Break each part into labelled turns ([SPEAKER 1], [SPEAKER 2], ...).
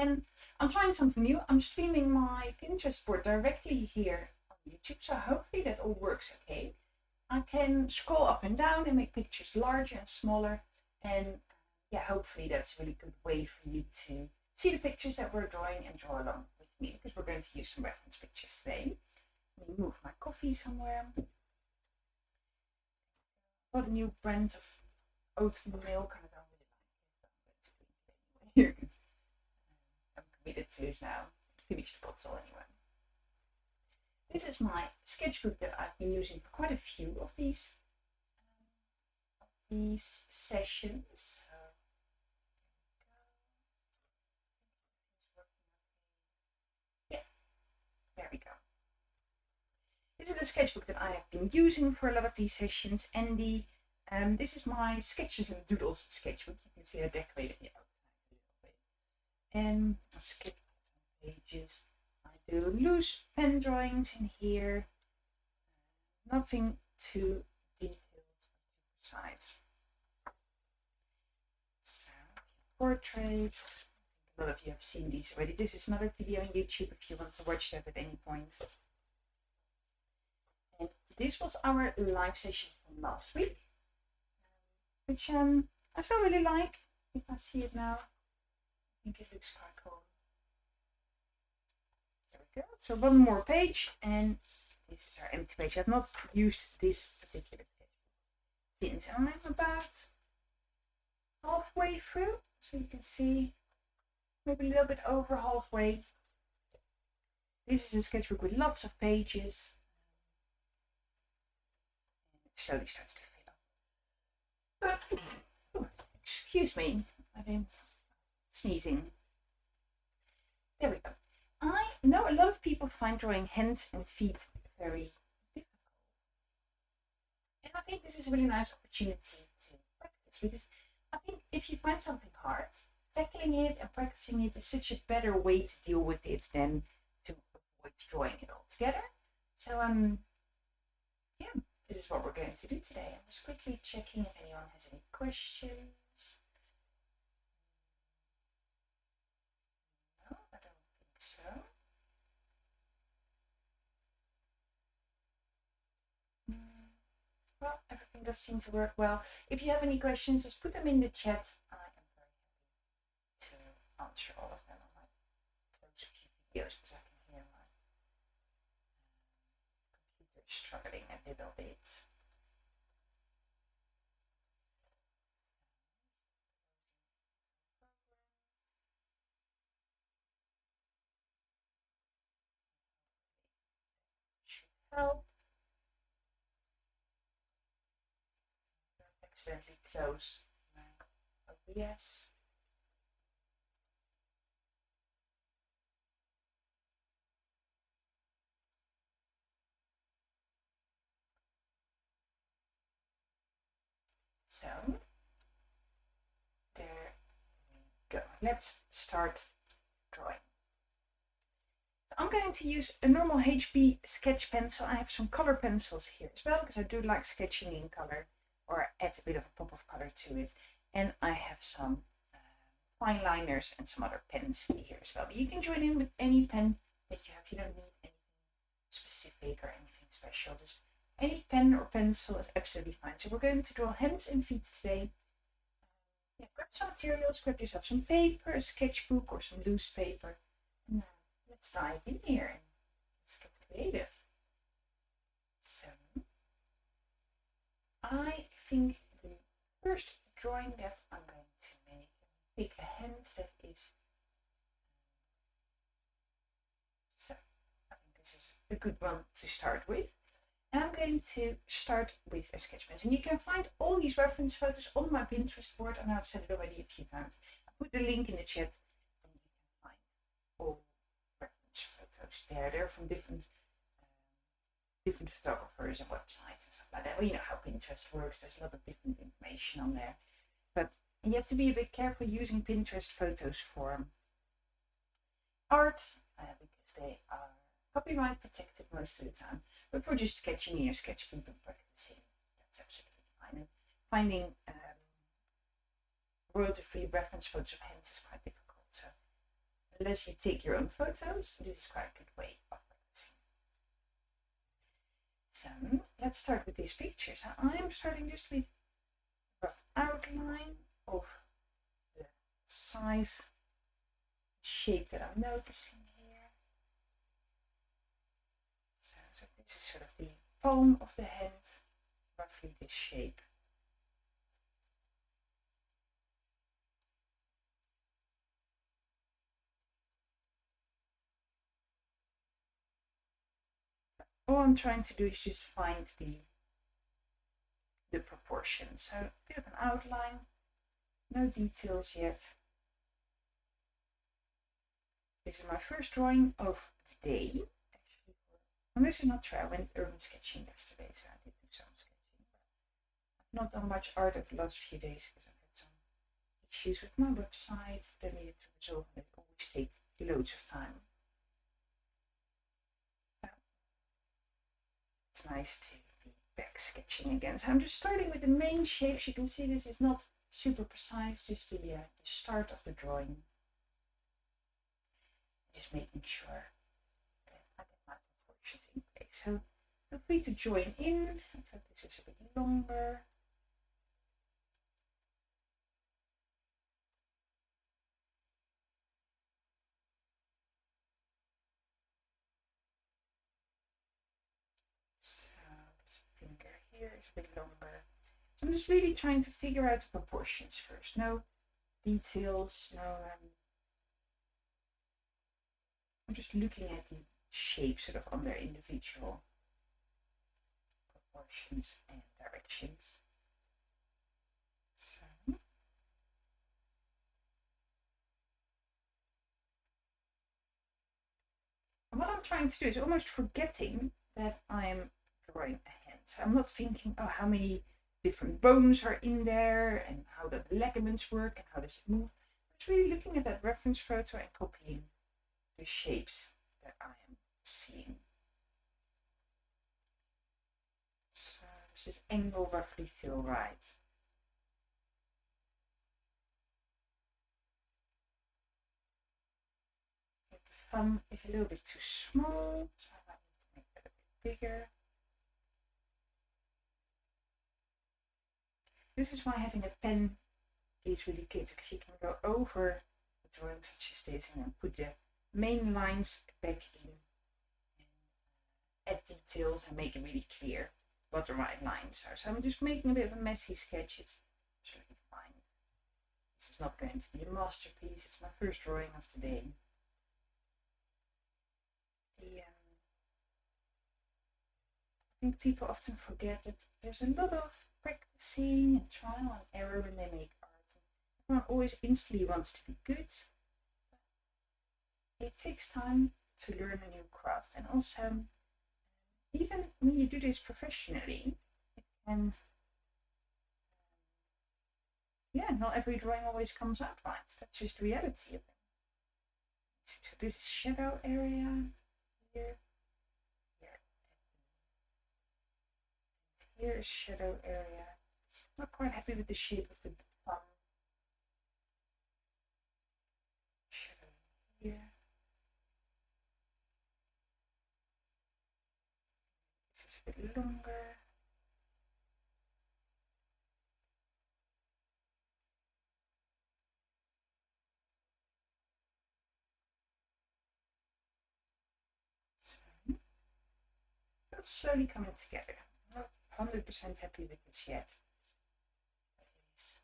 [SPEAKER 1] And I'm trying something new. I'm streaming my Pinterest board directly here on YouTube, so hopefully that all works okay. I can scroll up and down and make pictures larger and smaller, and yeah, hopefully that's a really good way for you to see the pictures that we're drawing and draw along with me, because we're going to use some reference pictures today. Let me move my coffee somewhere. Got a new brand of oat milk, and I don't really like it, but I'm going to drink it anyway. I'm committed to this now. Finish the bottle anyway. This is my sketchbook that I've been using for quite a few of these sessions. So, yeah, there we go. This is the sketchbook that I have been using for a lot of these sessions, and this is my sketches and doodles sketchbook. You can see I decorated the outside a little bit. And I skip some pages. I do loose pen drawings in here. Nothing too detailed or precise. So, portraits. A lot of you have seen these already. This is another video on YouTube if you want to watch that at any point. And this was our live session from last week, which I still really like. If I see it now, I think it looks quite cool. There we go. So one more page, and this is our empty page. I've not used this particular page since, and I'm about halfway through, so you can see maybe a little bit over halfway. This is a sketchbook with lots of pages. It slowly starts to fill up. Excuse me, I've been sneezing. There we go. I know a lot of people find drawing hands and feet very difficult. And I think this is a really nice opportunity to practice, because I think if you find something hard, tackling it and practicing it is such a better way to deal with it than to avoid drawing it all together. So yeah, this is what we're going to do today. I'm just quickly checking if anyone has any questions. No, I don't think so. Well, everything does seem to work well. If you have any questions, just put them in the chat. I am very happy to answer all of them. I might close a few videos because I can hear my computer struggling a little bit. Should help. Accidentally close my OBS. So there we go. Let's start drawing. So I'm going to use a normal HB sketch pencil. I have some color pencils here as well, because I do like sketching in color, or add a bit of a pop of color to it. And I have some fine liners and some other pens here as well. But you can join in with any pen that you have. You don't need anything specific or anything special. Just any pen or pencil is absolutely fine. So we're going to draw hands and feet today. Yeah, grab some materials, grab yourself some paper, a sketchbook or some loose paper. And let's dive in here and let's get creative. So I think the first drawing that I'm going to make, pick a hand that is, so I think this is a good one to start with. And I'm going to start with a sketch pencil. And you can find all these reference photos on my Pinterest board. I know I've said it already a few times. I put the link in the chat and you can find all reference photos there. They're from different photographers and websites and stuff like that. Well, you know how Pinterest works. There's a lot of different information on there. But you have to be a bit careful using Pinterest photos for art because they are copyright protected most of the time. But for just sketching in your sketchbook and practicing, that's absolutely fine. And finding royalty-free reference photos of hands is quite difficult. So a unless you take your own photos, this is quite a good way of practicing. So let's start with these pictures. I'm starting just with a rough outline of the size, shape that I'm noticing here. So this is sort of the palm of the hand, roughly this shape. All I'm trying to do is just find the proportion. So a bit of an outline, no details yet. This is my first drawing of the day. Actually, and this is not true. I went urban sketching yesterday, so I did do some sketching. I've not done much art over the last few days because I've had some issues with my website that needed to resolve, and it always takes loads of time. It's nice to be back sketching again. So I'm just starting with the main shapes. You can see this is not super precise, just the start of the drawing. Just making sure that I get my proportions in place. So feel free to join in. I thought this is a bit longer. Finger here is a bit longer. So I'm just really trying to figure out the proportions first. No details, no. I'm just looking at the shapes sort of on their individual proportions and directions. So. And what I'm trying to do is almost forgetting that I'm drawing a hand. So I'm not thinking, oh, how many different bones are in there and how the ligaments work and how does it move. I'm just really looking at that reference photo and copying the shapes that I am seeing. So does this angle roughly feel right? The thumb is a little bit too small, so I might need to make that a bit bigger. This is why having a pen is really good, because you can go over the drawing such as this and then put the main lines back in and add details and make it really clear what the right lines are. So I'm just making a bit of a messy sketch. It's absolutely fine. This is not going to be a masterpiece. It's my first drawing of the day. I think people often forget that there's a lot of practicing and trial and error when they make art. Everyone always instantly wants to be good. It takes time to learn a new craft, and also even when you do this professionally, it can, not every drawing always comes out right. That's just the reality of it. So this is shadow area here. Here is shadow area. Not quite happy with the shape of the thumb. Shadow here. This is a bit longer. So, that's slowly coming together. I'm not 100% happy with this yet. But it is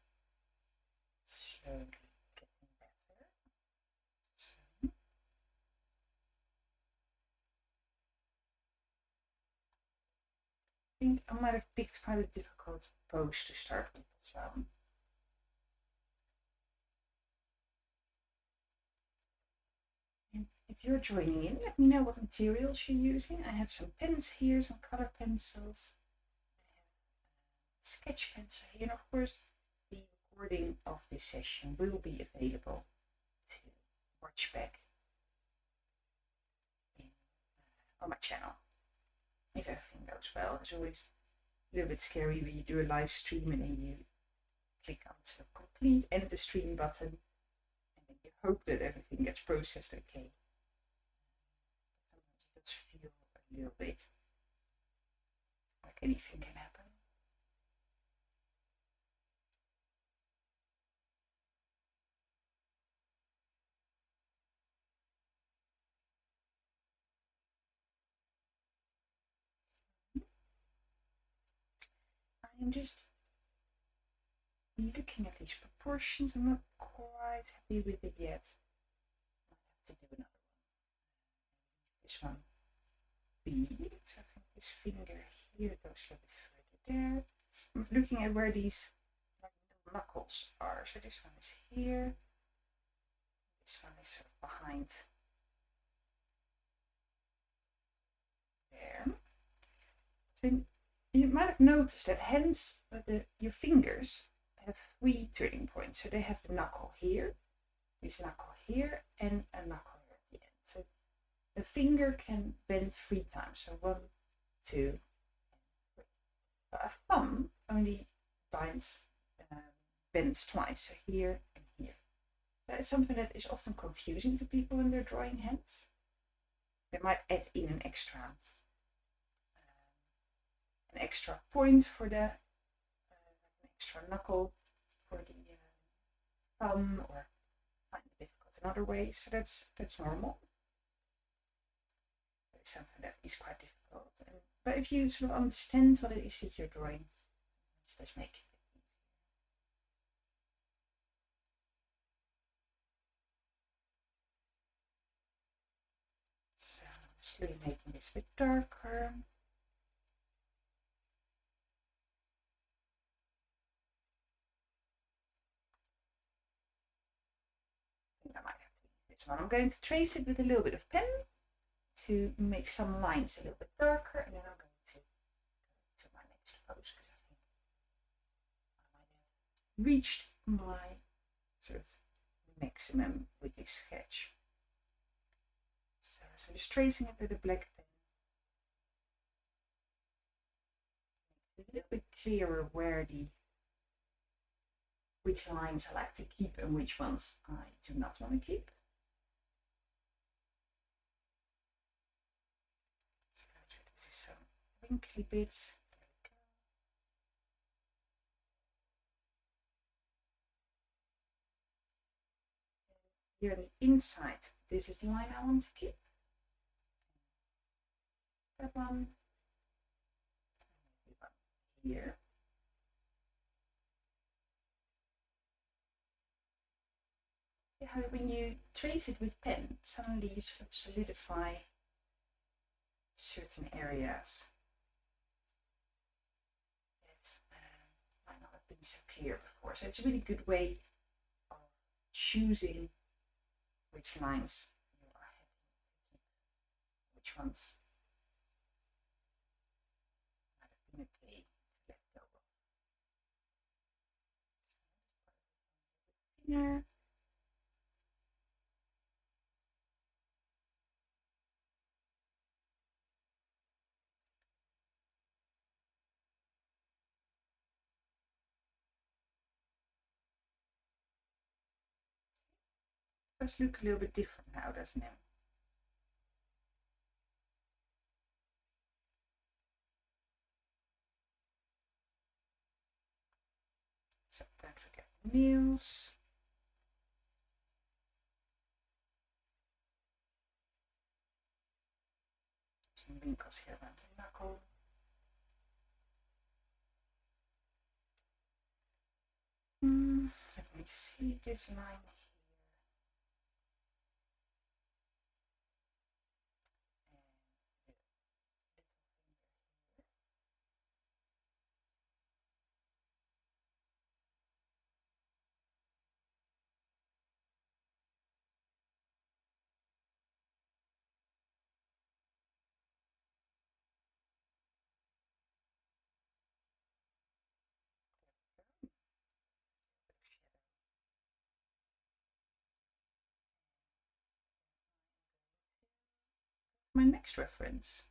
[SPEAKER 1] slowly getting better. So. I think I might have picked quite a difficult pose to start with as well. And if you're joining in, let me know what materials you're using. I have some pens here, some color pencils. I have a sketch pencil here, and of course the recording of this session will be available to watch back on my channel if everything goes well. It's always a little bit scary when you do a live stream and then you click on sort of complete, end the stream button, and then you hope that everything gets processed okay. Sometimes it does feel a little bit like anything can happen. I am just looking at these proportions. I'm not quite happy with it yet. I might have to do another one. This one B. So I think this finger here goes a bit further there. I'm looking at where these knuckles are. So this one is here. This one is sort of behind there. So you might have noticed that hence your fingers have 3 turning points. So they have the knuckle here, this knuckle here, and a knuckle here at the end. So the finger can bend 3 times. So 1, 2, and 3. But a thumb only bends twice. So here and here. That is something that is often confusing to people when they're drawing hands. They might add in an extra point for the an extra knuckle for the thumb, or find it difficult in other ways. So that's normal. It's something that is quite difficult. But if you sort of understand what it is that you're drawing, it does make it easier. So slowly making this a bit darker. I might have to use this one. I'm going to trace it with a little bit of pen to make some lines a little bit darker, and then I'm going to go to my next pose, because I think I might have reached my sort of maximum with this sketch. So I'm just tracing it with a black pen. Make it a little bit clearer which lines I like to keep and which ones I do not want to keep. So this is some wrinkly bits. There we go. Here on the inside, this is the line I want to keep. That one. Maybe one here. How when you trace it with pen, suddenly you sort of solidify certain areas that might not have been so clear before. So it's a really good way of choosing which lines you are happy to keep, which ones might have been okay to let go of. So finger. It does look a little bit different now, doesn't it? So don't forget the nails. Some wrinkles here around the knuckle. Let me see this line here. My next reference.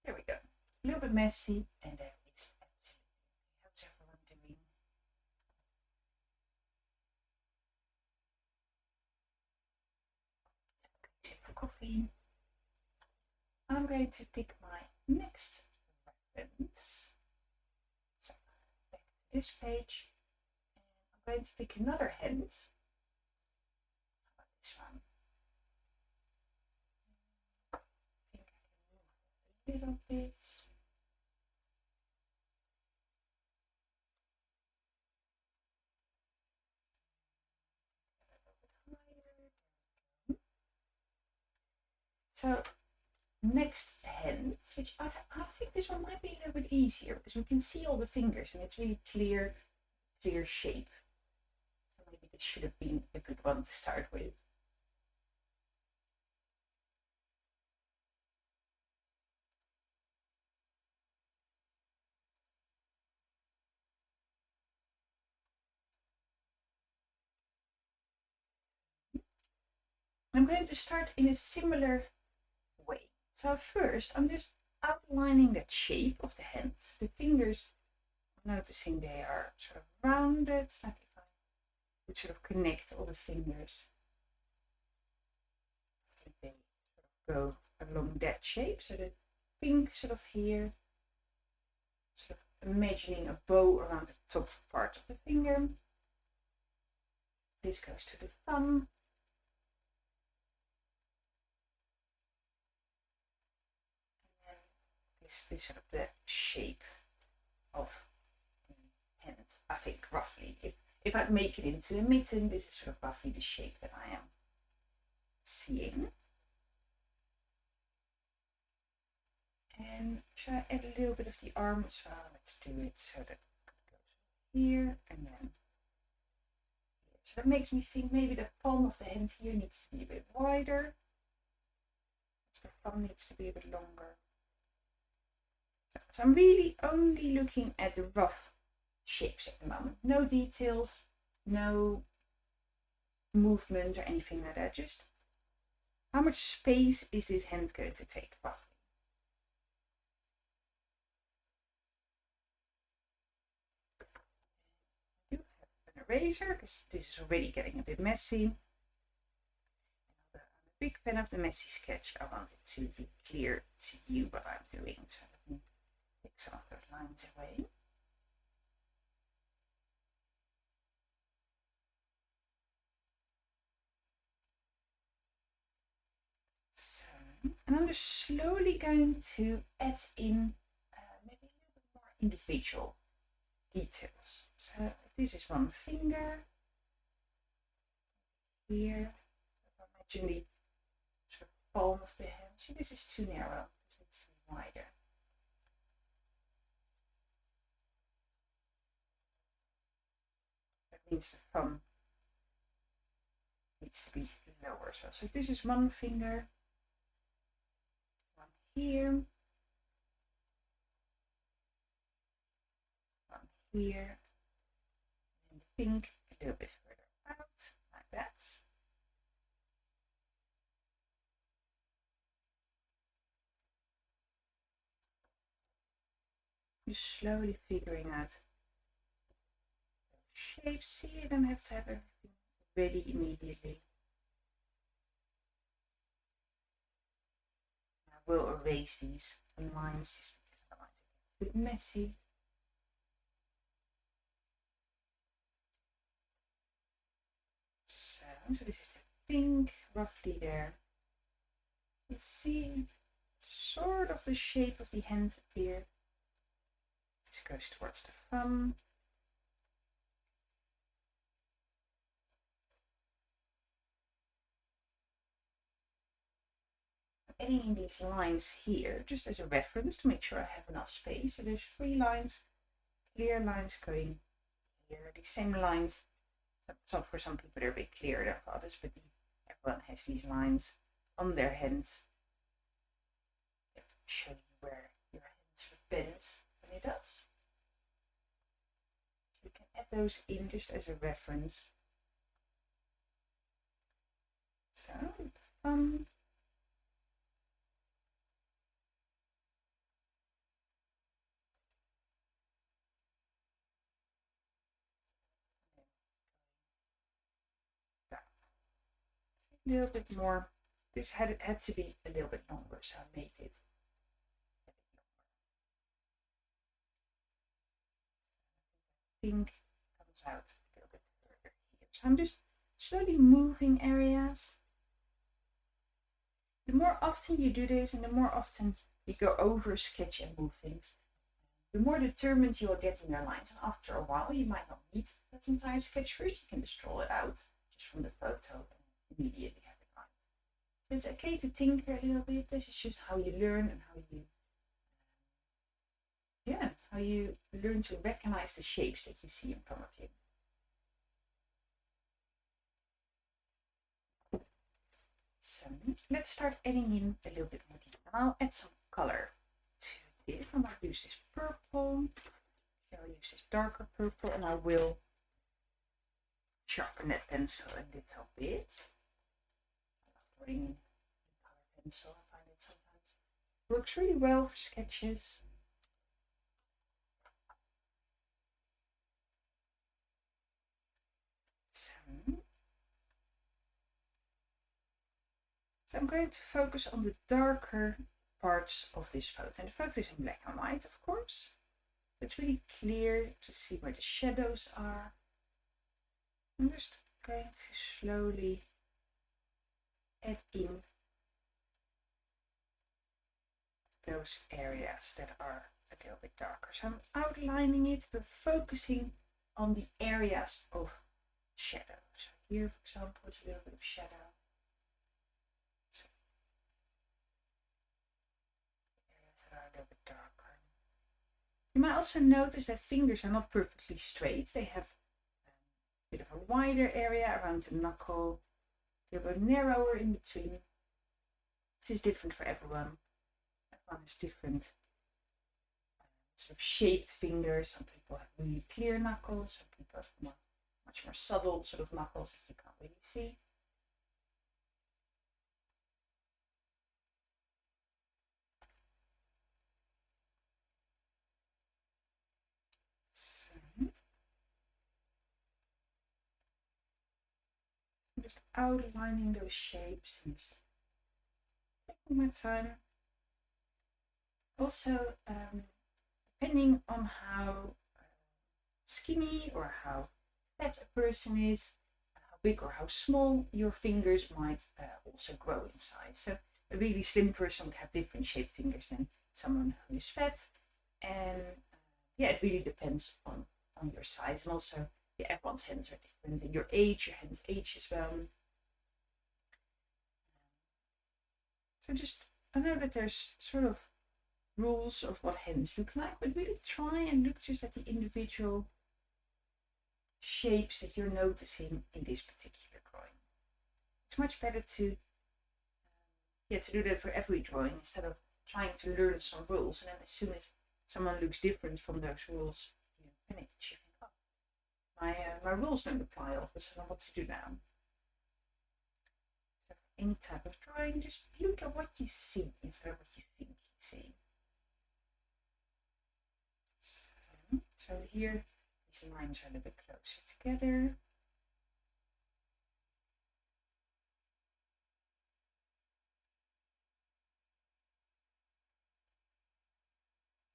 [SPEAKER 1] There we go. A little bit messy, and that is absolutely how's everyone doing. I'm going to pick my next reference. So back to this page. And I'm going to pick another hand. How about this one? I think I can move that a little bit. So next hand, which I think this one might be a little bit easier because we can see all the fingers and it's really clear shape. So maybe this should have been a good one to start with. I'm going to start in a similar way. So first I'm just outlining that shape of the hand. The fingers, I'm noticing they are sort of rounded, like if I would sort of connect all the fingers. They sort of go along that shape, so the pink sort of here, sort of imagining a bow around the top part of the finger. This goes to the thumb. This sort of the shape of the hand. I think roughly, if I'd make it into a mitten, this is sort of roughly the shape that I am seeing. And should I add a little bit of the arm as well? Let's do it so that it goes here and then here. So that makes me think maybe the palm of the hand here needs to be a bit wider. The thumb needs to be a bit longer. So I'm really only looking at the rough shapes at the moment. No details, no movement or anything like that. Just how much space is this hand going to take roughly? I do have an eraser because this is already getting a bit messy. I'm a big fan of the messy sketch. I want it to be clear to you what I'm doing. So let me take some of those lines away. So, and I'm just slowly going to add in maybe a little bit more individual details. So if this is one finger here, imagine the sort of palm of the hand. See, this is too narrow. This needs to be wider. That means the thumb needs to be lower. So if this is one finger, one here, one here, and the pink a little bit further out, like that. Just slowly figuring out shapes. See, you don't have to have everything ready immediately. I will erase these lines just because I like to get a bit messy. So this is the pink, roughly there. You see sort of the shape of the hand appear. This goes towards the thumb. I'm adding in these lines here just as a reference to make sure I have enough space. So there's 3 lines, clear lines going here. These same lines, for some people they're a bit clearer than for others, but everyone has these lines on their hands that show you where your hands bend when it does. So you can add those in just as a reference. So the thumb. A little bit more this had to be a little bit longer, so I made it a bit longer. Pink comes out a little bit further here. So I'm just slowly moving areas. The more often you do this and the more often you go over a sketch and move things, the more determined you will get in your lines. And after a while, you might not need that entire sketch first. You can just draw it out just from the photo and immediately have it right. So it's okay to tinker a little bit. This is just how you learn and how you learn to recognize the shapes that you see in front of you. So let's start adding in a little bit more detail. I'll add some color to this. I might use this purple. I'll use this darker purple, and I will sharpen that pencil a little bit. I love throwing in color pencil. I find it sometimes works really well for sketches. So I'm going to focus on the darker parts of this photo. And the photo is in black and white, of course. It's really clear to see where the shadows are. I'm just going to slowly add in those areas that are a little bit darker. So I'm outlining it, but focusing on the areas of shadow. So here, for example, it's a little bit of shadow. A little bit darker. You might also notice that fingers are not perfectly straight. They have a bit of a wider area around the knuckle, a little bit narrower in between. This is different for everyone. Everyone has different sort of shaped fingers. Some people have really clear knuckles. Some people have much more subtle sort of knuckles that you can't really see. Just outlining those shapes and just taking my time. Also, depending on how skinny or how fat a person is, how big or how small your fingers might also grow in size. So a really slim person would have different shaped fingers than someone who is fat. And it really depends on your size, and also everyone's hands are different, and your hand's age as well. So I know that there's sort of rules of what hands look like, but really try and look just at the individual shapes that you're noticing in this particular drawing. It's much better to do that for every drawing instead of trying to learn some rules, and then as soon as someone looks different from those rules, you panic. You think, oh, my rules don't apply, all of a sudden, what to do now? So for any type of drawing, just look at what you see instead of what you think you see. So here, these lines are a little bit closer together.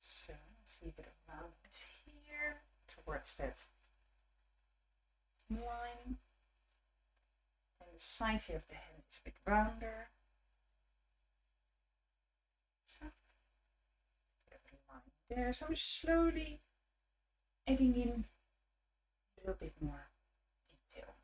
[SPEAKER 1] So I see a bit of roundness here towards that line. And the side here of the hand is a bit rounder. So, a bit of a line there. So I'm slowly adding in a little bit more detail.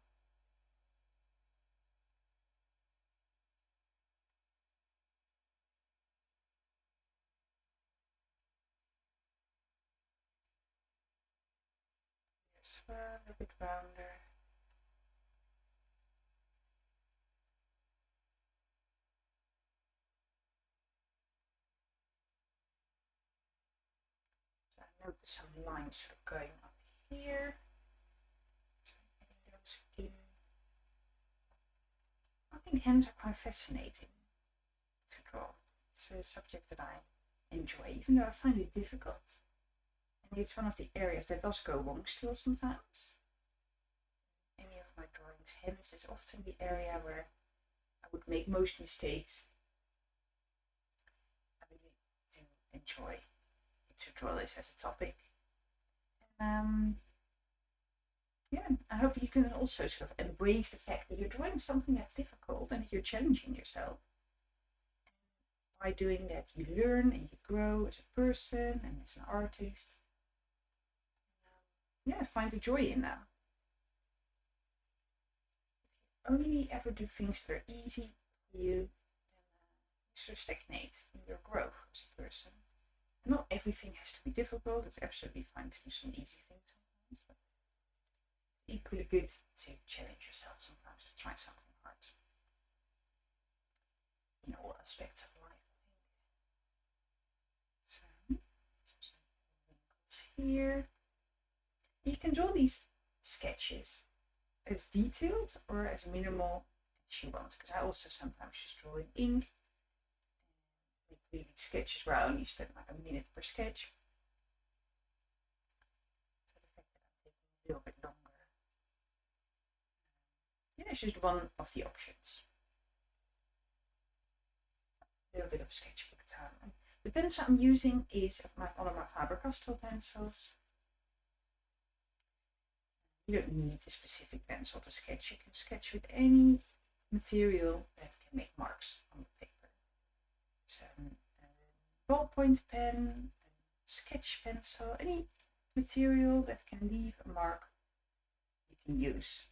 [SPEAKER 1] Here's a little bit rounder. So I notice some lines sort of going up here. So I'm adding those in. I think hands are quite fascinating to draw. It's a subject that I enjoy, even though I find it difficult. And it's one of the areas that does go wrong still sometimes. Any of my drawings, hands is often the area where I would make most mistakes. I really do enjoy to draw this as a topic. Yeah, I hope you can also sort of embrace the fact that you're drawing something that's difficult and that you're challenging yourself. By doing that, you learn and you grow as a person and as an artist. Yeah, find the joy in that. If you only ever do things that are easy for you, then you sort of stagnate in your growth as a person. Not everything has to be difficult. It's absolutely fine to do some easy things sometimes, but it's equally good to challenge yourself sometimes, to try something hard. In all aspects of life, I think. So some wrinkles here. You can draw these sketches as detailed or as minimal as you want, because I also sometimes just draw in ink. Really sketches where I only spend like a minute per sketch. So the fact that I'm taking a little bit longer. Yeah, it's just one of the options. A little bit of sketchbook time. The pencil I'm using is one of my Faber-Castell pencils. You don't need a specific pencil to sketch. You can sketch with any material that can make marks on the paper. So, ballpoint pen, sketch pencil, any material that can leave a mark you can use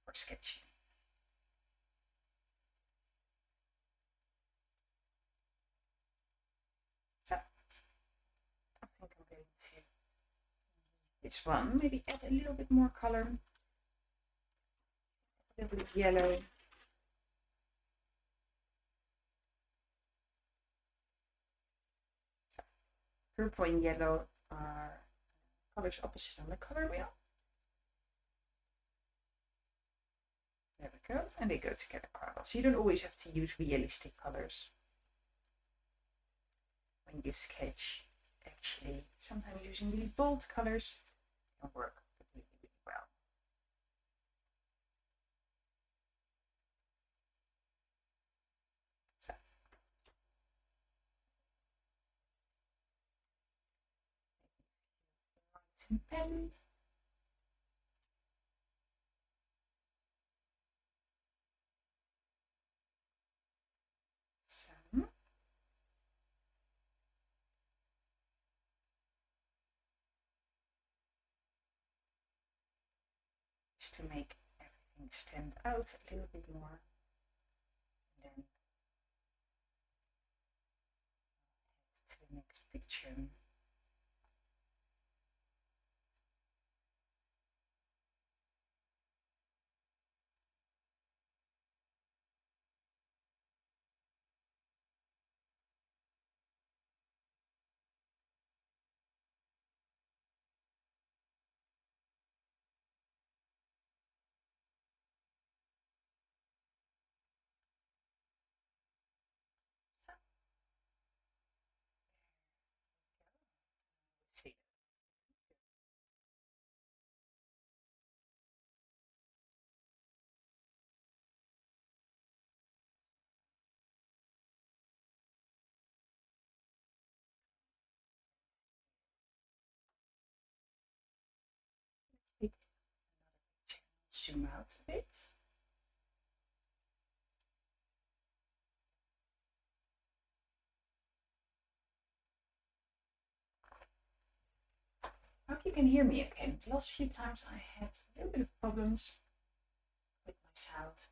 [SPEAKER 1] for sketching. So I think I'm going to use this one, maybe add a little bit more color, a little bit of yellow. Purple and yellow are colors opposite on the color wheel. There we go, and they go together quite well. So you don't always have to use realistic colors when you sketch. Actually, sometimes using really bold colors can work really, really well. So. Writing pen. To make everything stand out a little bit more. And then head to the next picture. See. Pick another picture. Zoom out a bit. I hope you can hear me okay. The last few times I had a little bit of problems with my sound.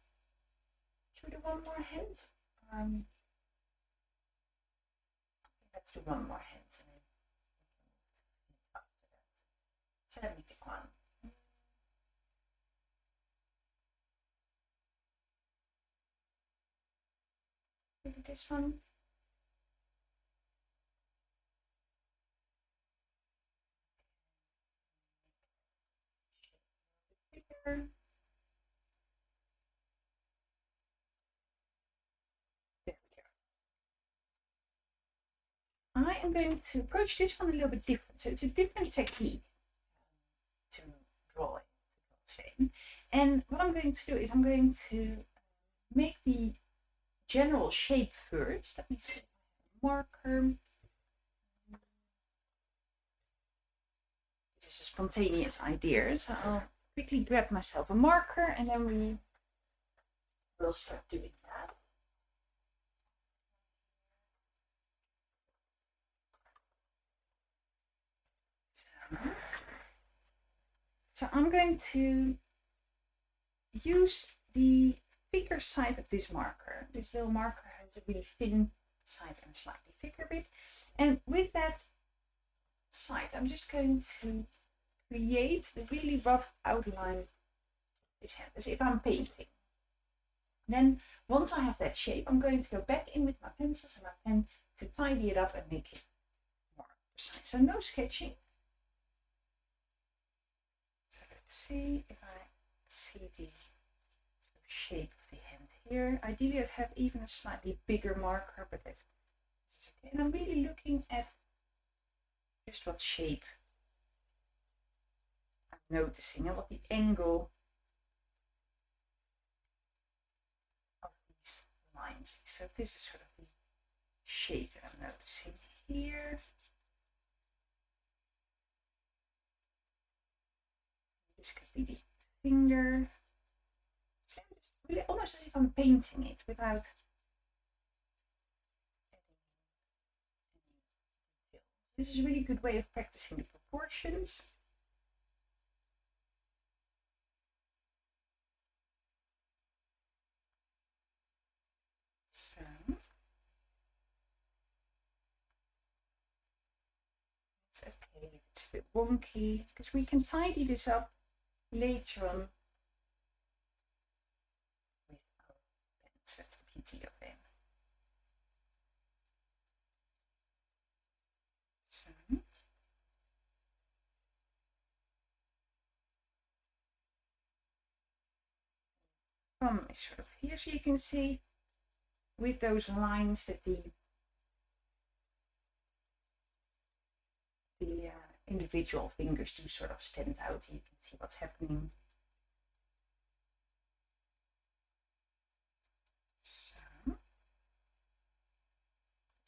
[SPEAKER 1] Should we do one more hand? Let's do one more hand and then we can move to it after that. So let me pick one. Maybe this one. Bigger. There we go. I am going to approach this one a little bit different. So it's a different technique to draw today. And what I'm going to do is I'm going to make the general shape first. Let me see. Marker. This is a spontaneous idea, so I'll quickly grab myself a marker and then we will start doing that. So I'm going to use the thicker side of this marker. This little marker has a really thin side and a slightly thicker bit. And with that side, I'm just going to create the really rough outline of this hand, as if I'm painting. Then once I have that shape, I'm going to go back in with my pencils and my pen to tidy it up and make it more precise. So no sketching. So let's see if I see the shape of the hand here. Ideally I'd have even a slightly bigger marker, but that's okay. And I'm really looking at just what shape I'm noticing and what the angle of these lines is. So if this is sort of the shape that I'm noticing here. This could be the finger. So just really almost as if I'm painting it without any detail. This is a really good way of practicing the proportions. So it's okay if it's a bit wonky, because we can tidy this up later on with our pens. That's the beauty of them. So thumb is sort of here, so you can see with those lines that the individual fingers do sort of stand out. You can see what's happening. So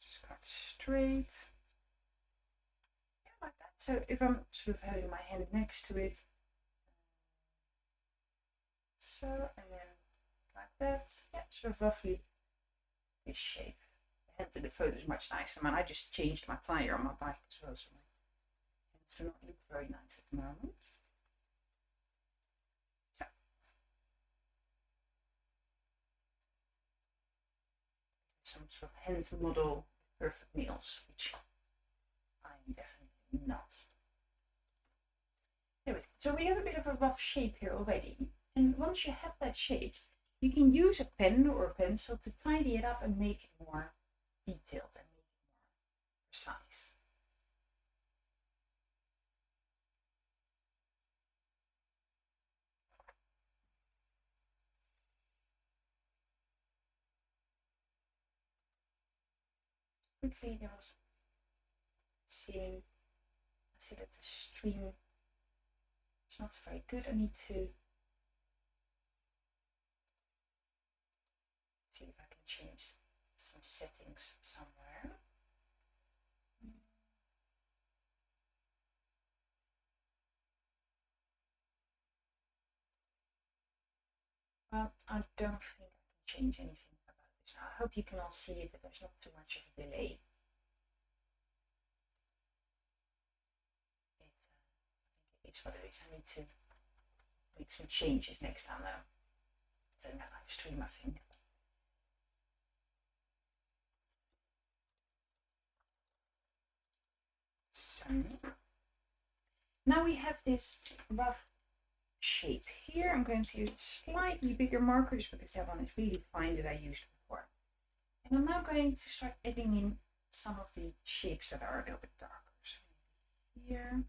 [SPEAKER 1] just cut straight. Yeah, like that. So if I'm sort of having my hand next to it, so, and then like that, yeah, sort of roughly this shape. The hand in the photo is much nicer. Man, I just changed my tire on my bike as well, so my hands do not look very nice at the moment. So some sort of hand model, perfect nails, which I'm definitely not. There we go. So we have a bit of a rough shape here already. And once you have that shape, you can use a pen or a pencil to tidy it up and make it more detailed and make it more precise. Quickly, there was I see that the stream is not very good. I need to see if I can change some settings somewhere. Well, I don't think I can change anything about this. Now, I hope you can all see it, that there's not too much of a delay. I think it's what it is. I need to make some changes next time though. Doing that live stream, I think. So now we have this rough shape here. I'm going to use a slightly bigger marker just because that one is really fine that I used before. And I'm now going to start adding in some of the shapes that are a little bit darker. So here.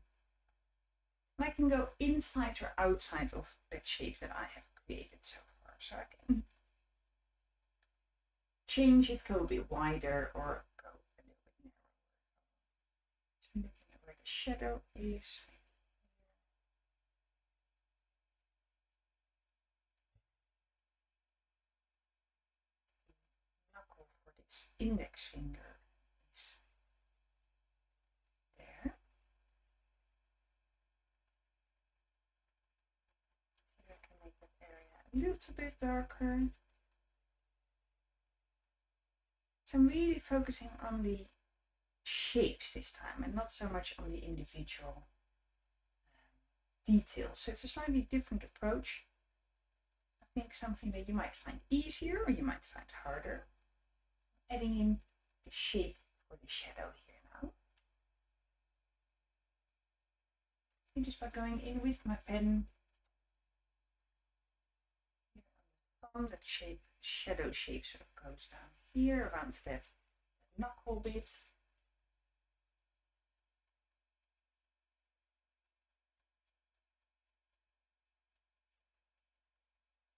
[SPEAKER 1] And I can go inside or outside of that shape that I have created so far. So I can change it, go a bit wider or go a little bit narrower. So I'm looking at where the shadow is. index finger is there. See if I can make that area a little bit darker. So I'm really focusing on the shapes this time and not so much on the individual details. So it's a slightly different approach. I think something that you might find easier or you might find harder. Adding in the shape for the shadow here now. And just by going in with my pen here on the thumb, that shape, shadow shape sort of goes down here around that knuckle bit.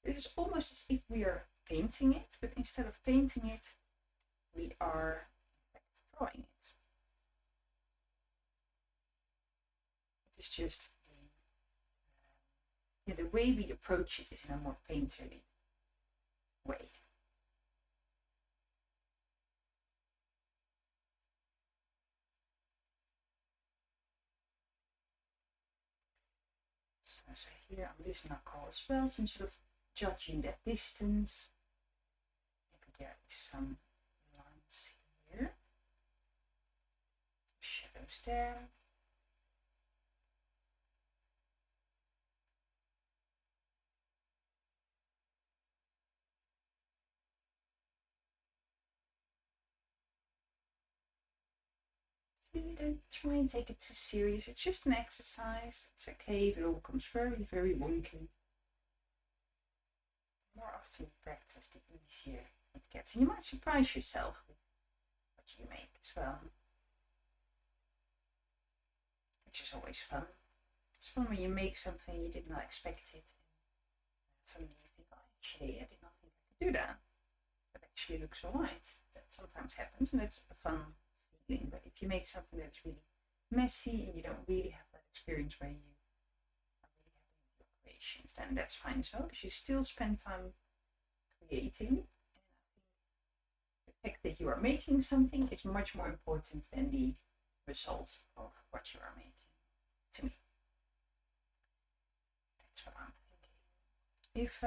[SPEAKER 1] It is almost as if we are painting it, but instead of painting it, we are in fact drawing it. It is just the way we approach it is in a more painterly way. So here on this knuckle as well, some sort of judging that distance. Maybe there is some lines here, shadows there. So you don't try and take it too serious, it's just an exercise. It's okay if it all comes very, very wonky. The more often you practice, the easier it gets. And you might surprise yourself with what you make as well, which is always fun. It's fun when you make something you did not expect it, and suddenly you think, oh, actually, I did not think I could do that. That actually looks alright. That sometimes happens, and it's a fun feeling. But if you make something that is really messy and you don't really have that experience where you are really happy with your creations, then that's fine as well, because you still spend time creating. And I think the fact that you are making something is much more important than the result of what you are making, to me. That's what I'm thinking. If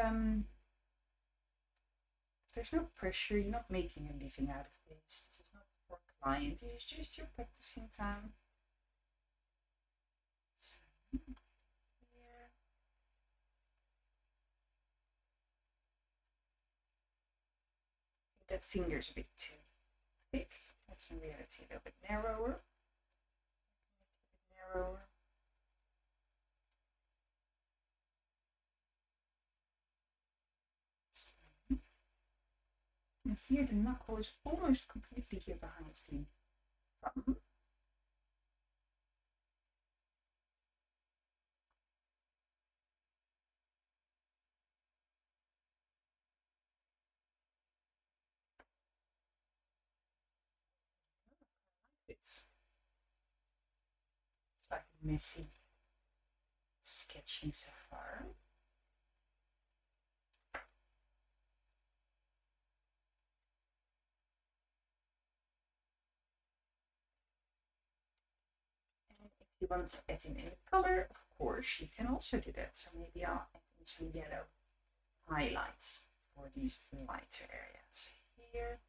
[SPEAKER 1] there's no pressure, you're not making a living out of this. This is not for a client, it's just your practicing time. So, here. That finger's a bit too thick. That's in reality a little bit narrower. Narrower. And here the knuckle is almost completely here behind the thumb. It's slightly messy sketching so far. If you want to add in any color, of course, you can also do that. So maybe I'll add in some yellow highlights for these lighter areas. Here,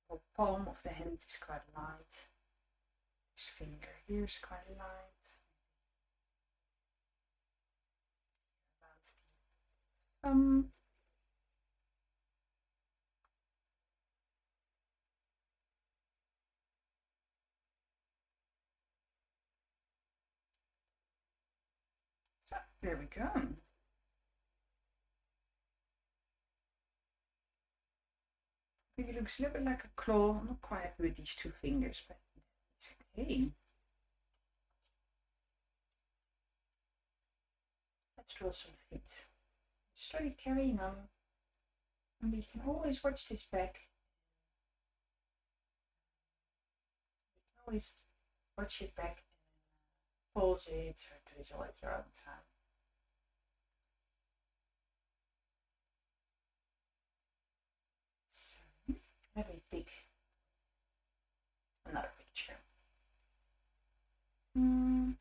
[SPEAKER 1] the palm of the hand is quite light. This finger here is quite light. Around the thumb. So there we go. I think it looks a little bit like a claw. I'm not quite happy with these two fingers, but it's okay. Let's draw some feet. Slowly carrying on. And we can always watch this back. You can always watch it back and pause it or do it all at your own time. Let me pick another picture. I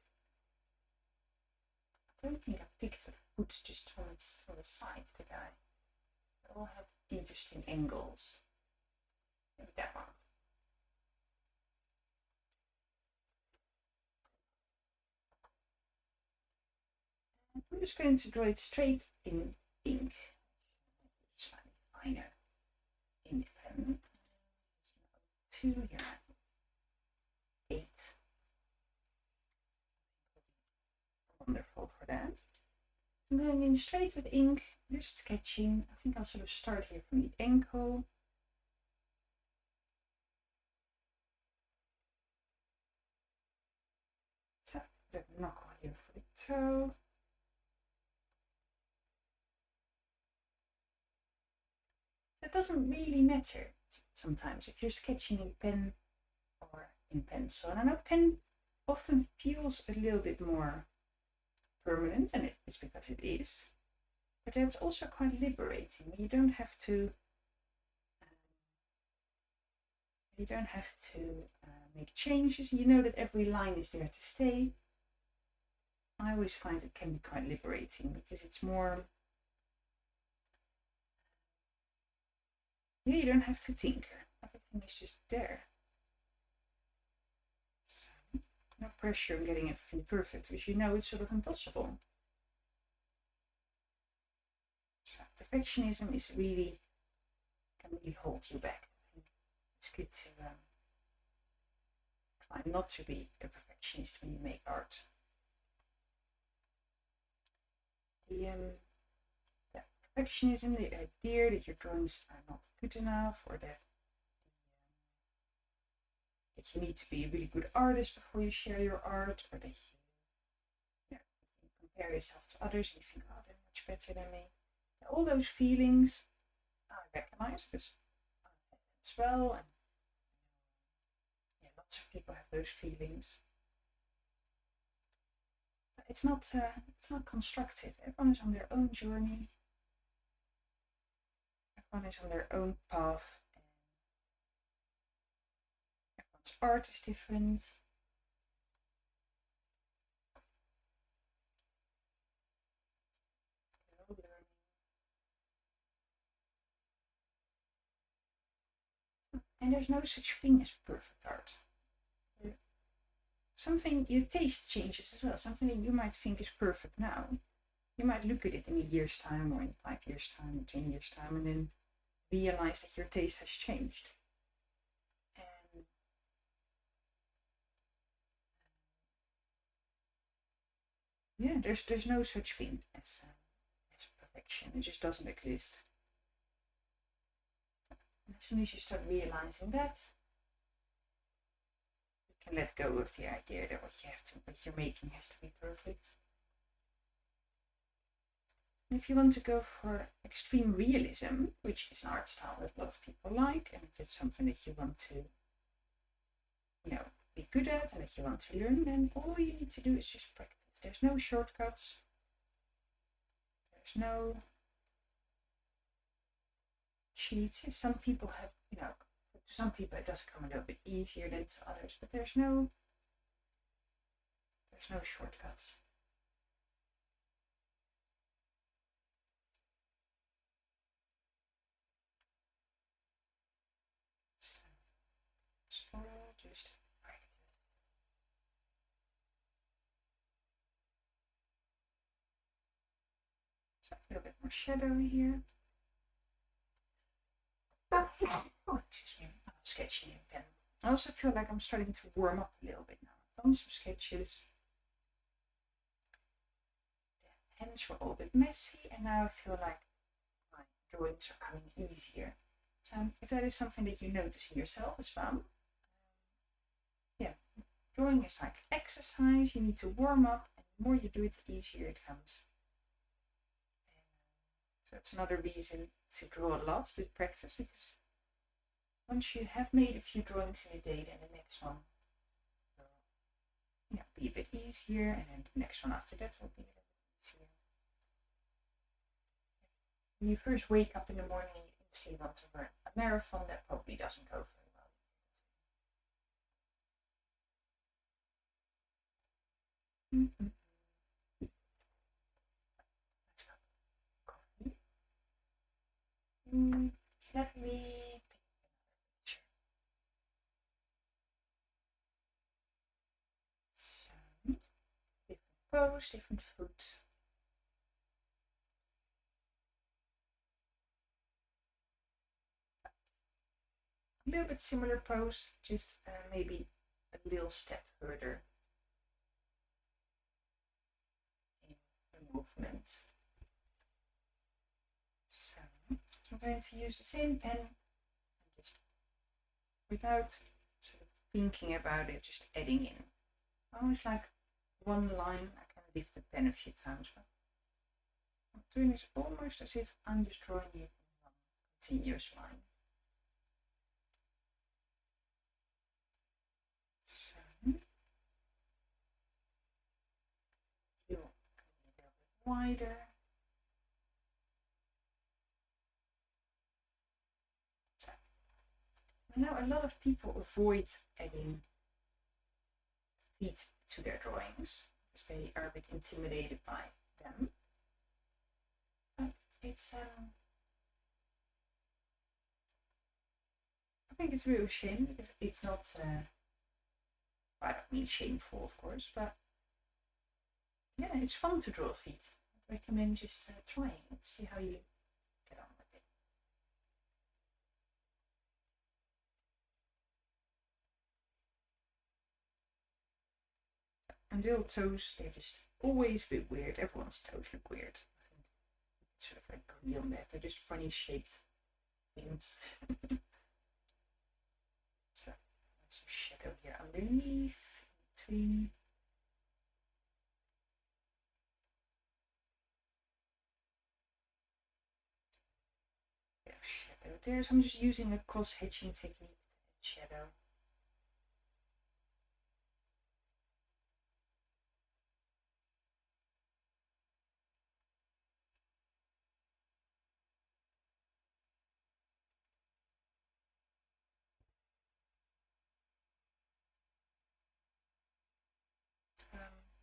[SPEAKER 1] don't think I picked the foot just from the side, the guy. They all have interesting angles. Maybe that one. And I'm just going to draw it straight in ink. Slightly finer ink pen. 2 here. 8. Wonderful for that. I'm going in straight with ink, just sketching. I think I'll sort of start here from the ankle. So the knuckle here for the toe. It doesn't really matter sometimes if you're sketching in pen or in pencil. And I know pen often feels a little bit more permanent, and it's because it is, but that's also quite liberating. You don't have to make changes. You know that every line is there to stay. I always find it can be quite liberating because it's more, you don't have to tinker. Everything is just there. So, no pressure on getting everything perfect, because you know it's sort of impossible. So perfectionism can really hold you back. I think it's good to try not to be a perfectionist when you make art. The perfectionism, the idea that your drawings are not good enough, or that you need to be a really good artist before you share your art, or that you compare yourself to others and you think, oh, they're much better than me. All those feelings I recognize because I have them as well, and lots of people have those feelings. But it's not constructive. Everyone is on their own journey. Everyone is on their own path. Everyone's art is different. And there's no such thing as perfect art. Something, your taste changes as well. Something that you might think is perfect now, you might look at it in a year's time, or in 5 years' time, or 10 years' time, and then realize that your taste has changed. And yeah, there's no such thing as perfection. It just doesn't exist. And as soon as you start realizing that, you can let go of the idea that what you're making has to be perfect. And if you want to go for extreme realism, which is an art style that a lot of people like, and if it's something that you want to, be good at and that you want to learn, then all you need to do is just practice. There's no shortcuts. There's no cheats. Some people have, to some people it does come a little bit easier than to others, but there's no shortcuts. So it's all just practice. So a little bit more shadow here. Oh, excuse me, I'm sketching in pen. I also feel like I'm starting to warm up a little bit now. I've done some sketches. The hands were all a bit messy, and now I feel like my drawings are coming easier. So if that is something that you notice in yourself as well, drawing is like exercise. You need to warm up, and the more you do it, the easier it comes. So that's another reason to draw a lot, to practice it. Once you have made a few drawings in a day, then the next one will be a bit easier, and then the next one after that will be a little bit easier. When you first wake up in the morning and you Let's say you want to run a marathon, that probably doesn't go very well. Let's go. Coffee. Let me pick another picture. So, different pose, different foot. A little bit similar pose, just maybe a little step further in the movement. So I'm going to use the same pen and just without sort of thinking about it, just adding in. Almost like one line. I can lift the pen a few times, but I'm doing this almost as if I'm just drawing it in one continuous line. So you can be a little bit wider. So now a lot of people avoid adding feet to their drawings because they are a bit intimidated by them. But it's I think it's really a shame because it's not I don't mean shameful, of course, but yeah, it's fun to draw feet. I'd recommend just trying it, see how you get on with it. And little toes, they're just always a bit weird. Everyone's toes look weird. I think it's sort of agree on that. They're just funny shaped things. So that's some shadow here underneath, in between. Bit of shadow there. So I'm just using a cross hatching technique to add shadow.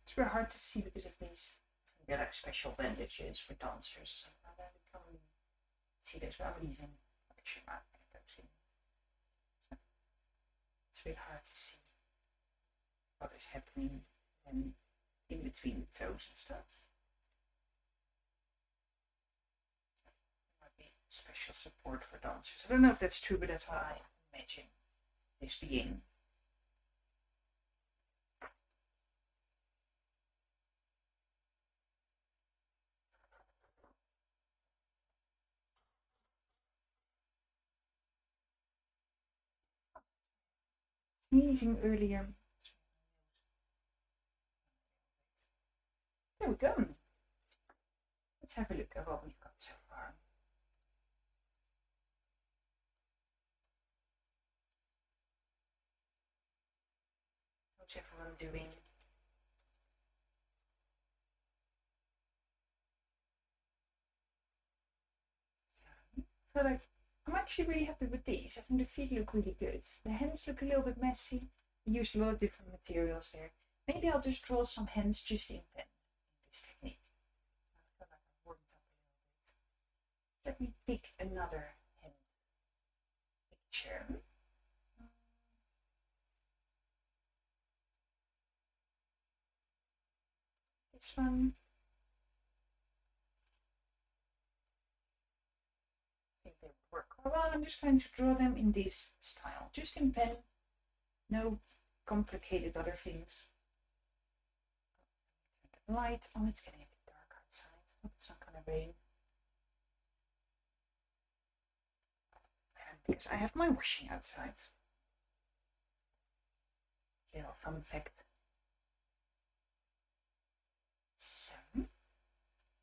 [SPEAKER 1] It's very hard to see because of these. I think they're like special bandages for dancers or something like that. You can't really see this, but I'm leaving a picture mark at those in. So it's a bit hard to see what is happening and in between the toes and stuff. There might be special support for dancers. I don't know if that's true, but that's what I imagine this being. Sneezing earlier. There we go. Let's have a look at what we've got so far. How's everyone doing? I feel like I'm actually really happy with these. I think the feet look really good. The hands look a little bit messy. I used a lot of different materials there. Maybe I'll just draw some hands just in pen in this technique. I feel like I've warmed up a little bit. Let me pick another hand picture. This one. I think they would work quite well. I'm just going to draw them in this style, just in pen. No complicated other things. Turn the light on. It's getting a bit dark outside. Hope it's not gonna rain. Because I have my washing outside. Little fun fact. So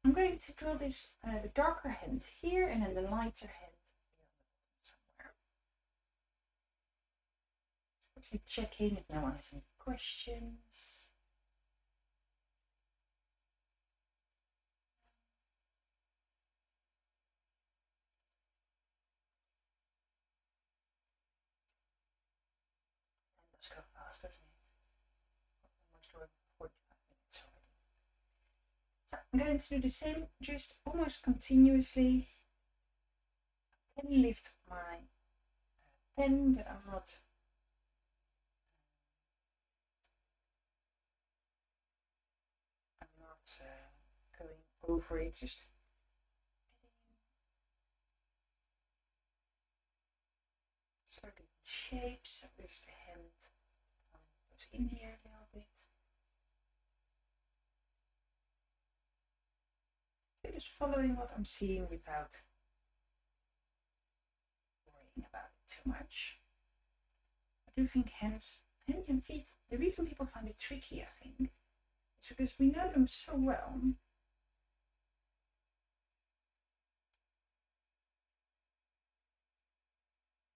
[SPEAKER 1] I'm going to draw this the darker hand here and then the lighter hand here on the bottom somewhere. So actually checking if no one has any questions. fast, doesn't it? Almost drawing for 45 minutes already. So I'm going to do the same, just almost continuously. I can lift my pen, but I'm not going over it, just certain shapes. So there's the hand goes in here a little bit. So just following what I'm seeing without worrying about it too much. I do think hands and feet, the reason people find it tricky, I think, is because we know them so well.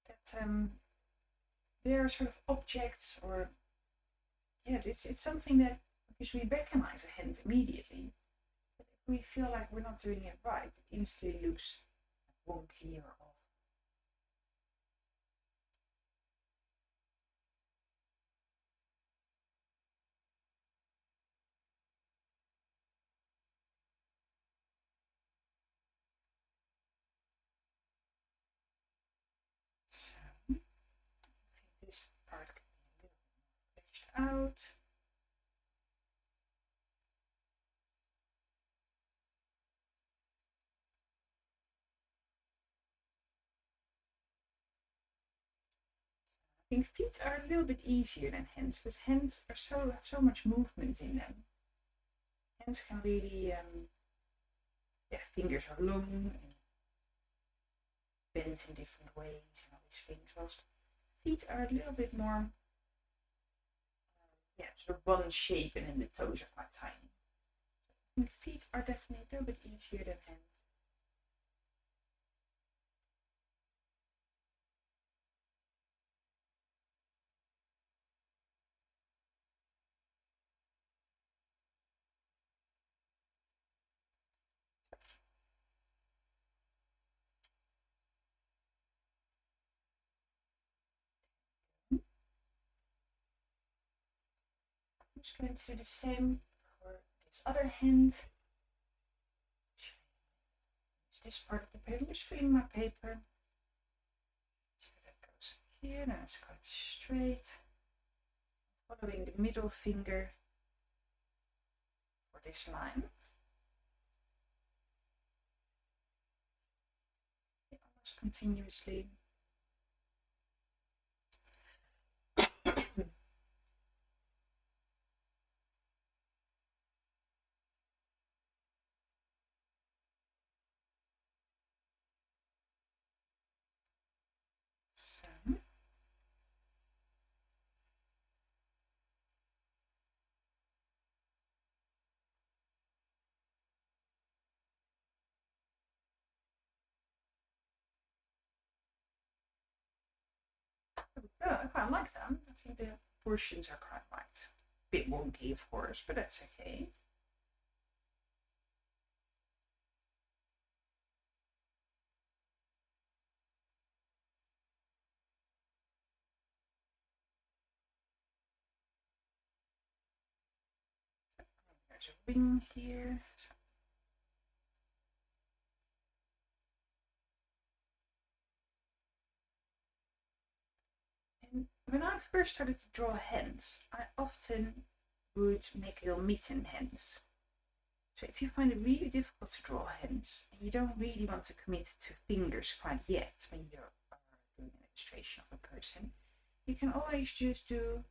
[SPEAKER 1] That they are sort of objects, or yeah, it's something that, because we recognize a hand immediately, but if we feel like we're not doing it right, it instantly looks wonky or off. So I think this part can be a little bit more fleshed out. I think feet are a little bit easier than hands, because hands are have so much movement in them. Hands can really, yeah, fingers are long and bent in different ways and all these things. Whilst feet are a little bit more, yeah, sort of one shape, and then the toes are quite tiny. I think feet are definitely a little bit easier than hands. I'm just going to do the same for this other hand. Use this part of the paper. I'm just filling my paper. So that goes here. Now it's quite straight. Following the middle finger for this line. Yeah, almost continuously. So. Oh, I quite like them. I think the portions are quite right. A bit wonky, of course, but that's okay. There's a ring here. So. And when I first started to draw hands, I often would make little mitten hands. So if you find it really difficult to draw hands, and you don't really want to commit to fingers quite yet when you're doing an illustration of a person, you can always just do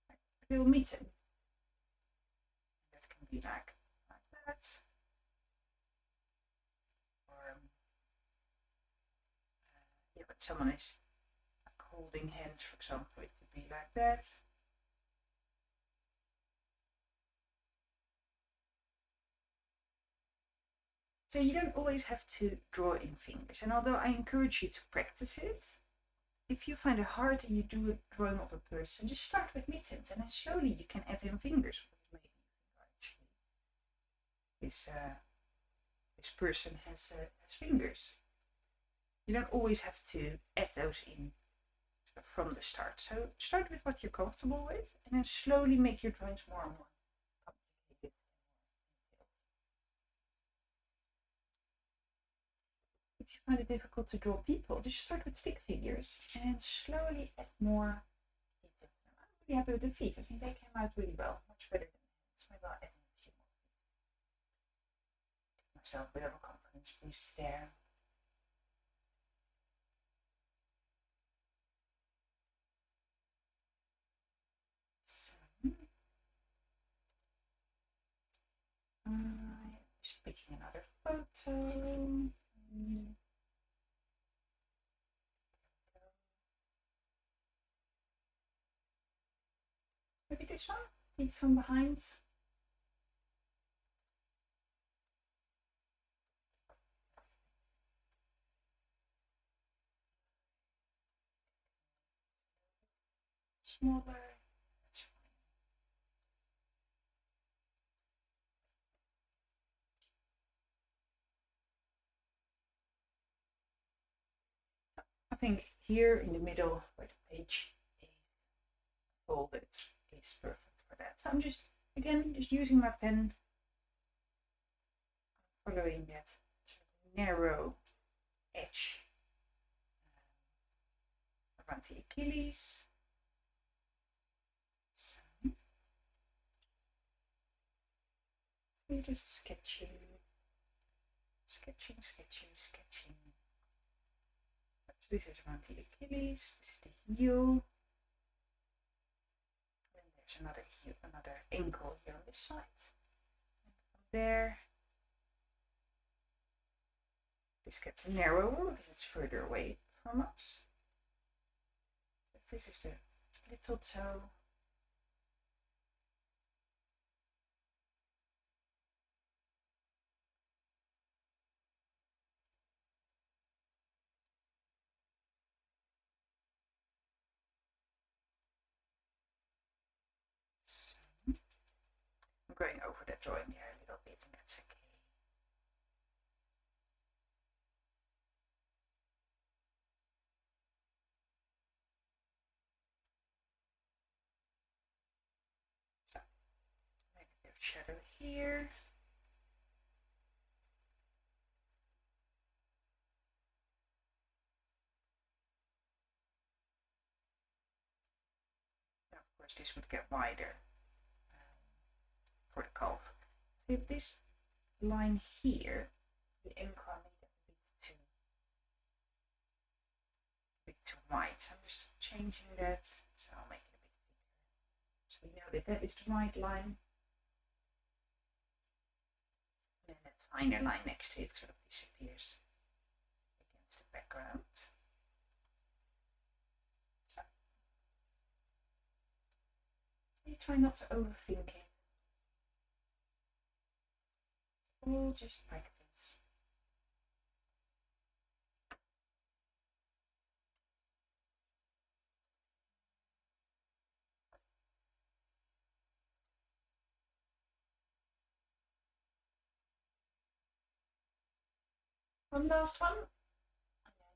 [SPEAKER 1] a little mitten. That can be like that. Or yeah, but someone is like holding hands, for example, it could be like that. So you don't always have to draw in fingers, and although I encourage you to practice it, if you find it hard and you do a drawing of a person, just start with mittens, and then slowly you can add in fingers. Maybe actually this person has fingers. You don't always have to add those in. from the start. So start with what you're comfortable with and then slowly make your drawings more and more complicated. If you find it difficult to draw people, just start with stick figures and slowly add more detail. I'm really happy with the feet. I think they came out really well, much better than the hands. Maybe I'll add a few more feet. Give myself a bit of a confidence boost there. Just picking another photo. Maybe this one, feet from behind. Smaller. That's fine. I think here in the middle where the page is folded is perfect for that. So I'm just using my pen, following that narrow edge around the Achilles. So you're just sketching. So this is around the Achilles, this is the heel. And there's another heel, another ankle here on this side. And from there, this gets narrower because it's further away from us. So this is the little toe. I'm going over that drawing here a little bit, and that's okay. So, maybe a bit of shadow here. And of course, this would get wider for the calf. So this line here, the ankle, I made it a bit too wide. So I'm just changing that. So I'll make it a bit bigger. So we know that that is the right line. And then that finer line next to it sort of disappears against the background. So you try not to overthink it. All just practice. One last one. And then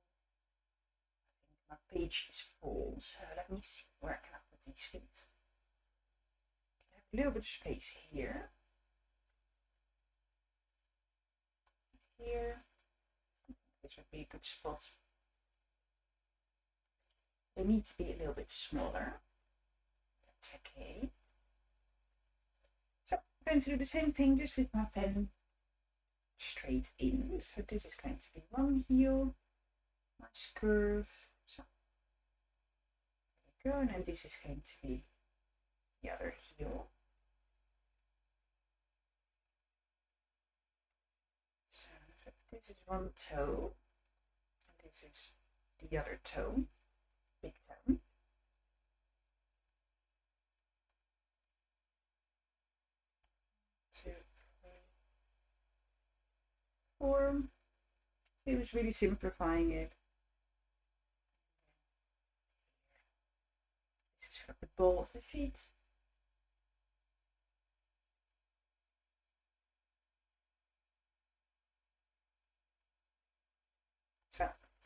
[SPEAKER 1] I think my page is full, so let me see where can I put these feet. I have a little bit of space here. Here. This would be a good spot. They need to be a little bit smaller. That's okay. So I'm going to do the same thing just with my pen straight in. So this is going to be one heel, nice curve. So there we go, and then this is going to be the other heel. So this is one toe, and this is the other toe, big toe. 2, 3, 4. So it was really simplifying it. This is sort of the ball of the feet.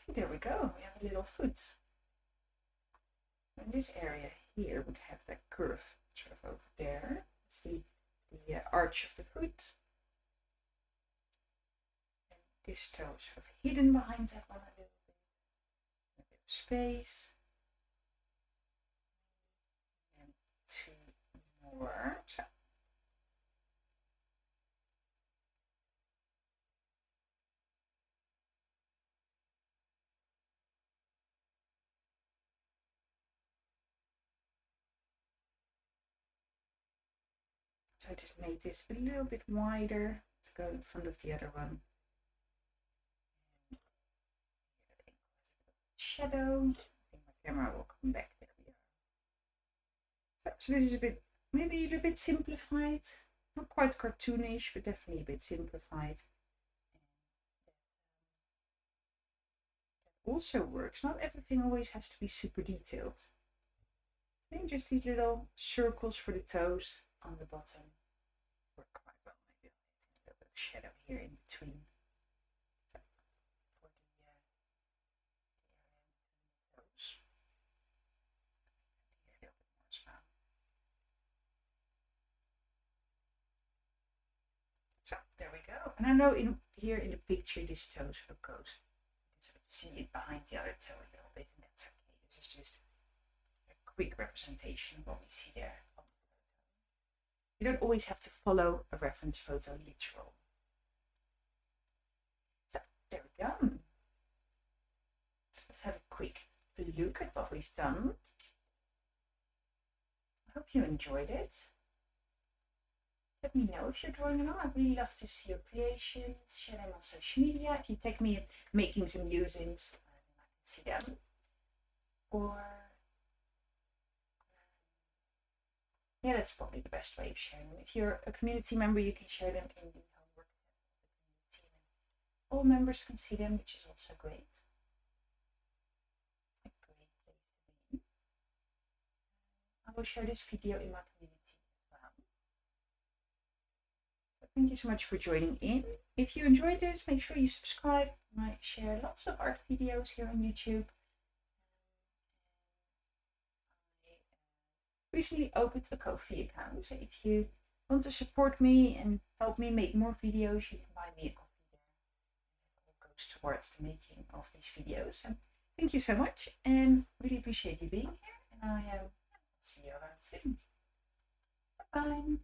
[SPEAKER 1] So there we go. We have a little foot. In this area here would have that curve sort of over there. It's the arch of the foot. And this toe is sort of hidden behind that one a little bit. A bit of space. And 2 more. So. So I just made this a little bit wider to go in front of the other one. And shadow. I think my camera will come back. There we are. So this is a bit, maybe a little bit simplified. Not quite cartoonish, but definitely a bit simplified. That also works. Not everything always has to be super detailed. I think just these little circles for the toes on the bottom work quite well. Maybe I'll add a little bit of shadow here in between. So for the area between the toes. Here a little bit more as well. So there we go. And I know here in the picture this toe sort of goes. You can sort of see it behind the other toe a little bit, and that's okay. This is just a quick representation of what we see there. You don't always have to follow a reference photo literal. So there we go. So let's have a quick look at what we've done. I hope you enjoyed it. Let me know if you're drawing or not. I'd really love to see your creations. Share them on social media. If you tag me at making some musings, I can see them. Or yeah, that's probably the best way of sharing them. If you're a community member, you can share them in the homework tab of the community. And all members can see them, which is also great. A great place to be. I will share this video in my community as well. So thank you so much for joining in. If you enjoyed this, make sure you subscribe. I share lots of art videos here on YouTube. Recently opened a Ko-fi account, so if you want to support me and help me make more videos, you can buy me a coffee there. It all goes towards the making of these videos. And thank you so much, and really appreciate you being here. And I see you around soon. Bye bye.